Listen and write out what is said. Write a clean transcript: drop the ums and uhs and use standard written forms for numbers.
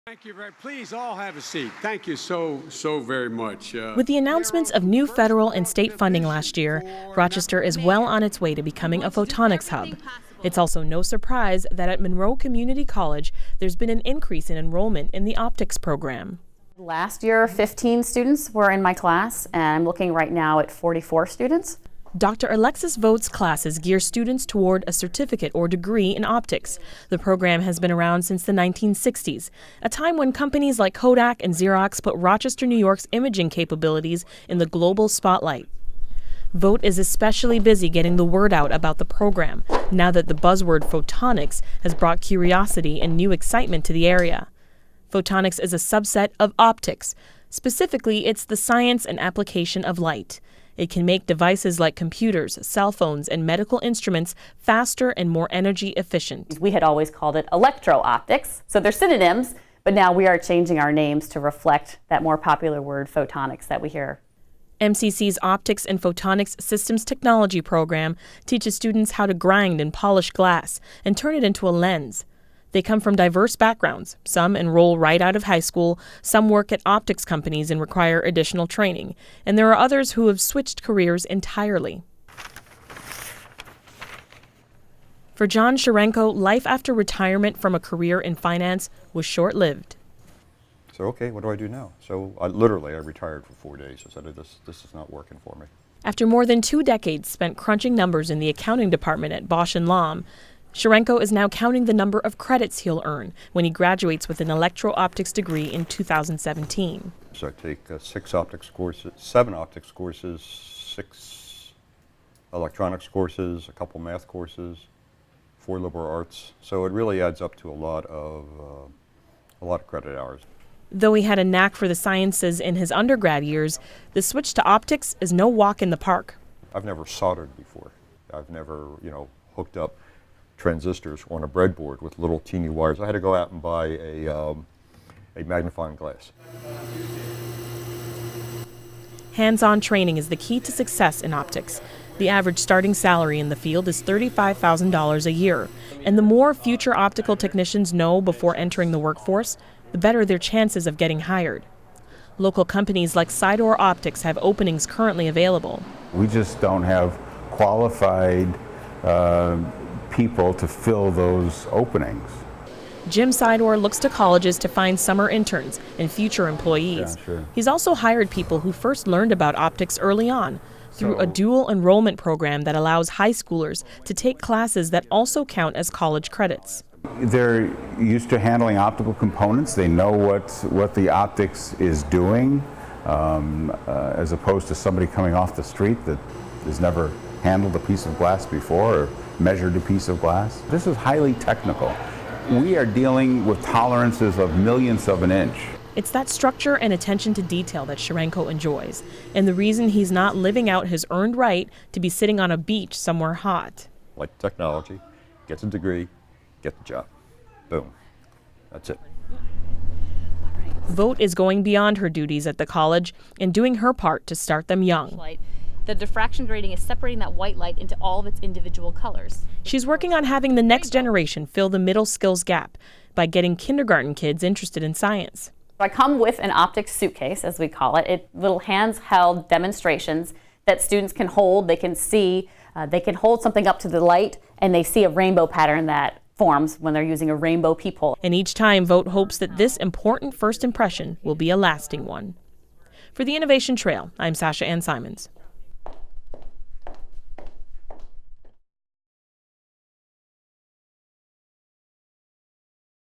Thank you very much. Please all have a seat. Thank you so very much. With the announcements of new federal and state funding last year, Rochester is well on its way to becoming a photonics hub. It's also no surprise that at Monroe Community College, there's been an increase in enrollment in the optics program. Last year, 15 students were in my class, and I'm looking right now at 44 students. Dr. Alexis Vought's classes gear students toward a certificate or degree in optics. The program has been around since the 1960s, a time when companies like Kodak and Xerox put Rochester, New York's imaging capabilities in the global spotlight. Vought is especially busy getting the word out about the program, now that the buzzword photonics has brought curiosity and new excitement to the area. Photonics is a subset of optics. Specifically, it's the science and application of light. It can make devices like computers, cell phones, and medical instruments faster and more energy efficient. We had always called it electro-optics, so they're synonyms, but now we are changing our names to reflect that more popular word photonics that we hear. MCC's Optics and Photonics Systems Technology program teaches students how to grind and polish glass and turn it into a lens. They come from diverse backgrounds. Some enroll right out of high school, some work at optics companies and require additional training, and there are others who have switched careers entirely. For John Sharenko, life after retirement from a career in finance was short-lived. So, okay, what do I do now? So I retired for 4 days. I said, this is not working for me. After more than 2 decades spent crunching numbers in the accounting department at Bosch & Lomb, Sharenko is now counting the number of credits he'll earn when he graduates with an electro-optics degree in 2017. So I take 7 optics courses, 6 electronics courses, a couple math courses, 4 liberal arts. So it really adds up to a lot of credit hours. Though he had a knack for the sciences in his undergrad years, the switch to optics is no walk in the park. I've never soldered before. I've never, hooked up transistors on a breadboard with little teeny wires. I had to go out and buy a magnifying glass. Hands-on training is the key to success in optics. The average starting salary in the field is $35,000 a year, and the more future optical technicians know before entering the workforce, the better their chances of getting hired. Local companies like Sidor Optics have openings currently available. We just don't have qualified people to fill those openings. Jim Sidor looks to colleges to find summer interns and future employees. Yeah, sure. He's also hired people who first learned about optics early on through a dual enrollment program that allows high schoolers to take classes that also count as college credits. They're used to handling optical components. They know what the optics is doing, as opposed to somebody coming off the street that has never handled a piece of glass before or measured a piece of glass. This is highly technical. We are dealing with tolerances of millionths of an inch. It's that structure and attention to detail that Sharenko enjoys, and the reason he's not living out his earned right to be sitting on a beach somewhere hot. Like technology, get the degree, get the job. Boom. That's it. Vought is going beyond her duties at the college and doing her part to start them young. The diffraction grating is separating that white light into all of its individual colors. She's working on having the next generation fill the middle skills gap by getting kindergarten kids interested in science. I come with an optics suitcase, as we call it. Little hands-held demonstrations that students can hold. They can see, they can hold something up to the light, and they see a rainbow pattern that forms when they're using a rainbow peephole. And each time, Vought hopes that this important first impression will be a lasting one. For the Innovation Trail, I'm Sasha Ann Simons.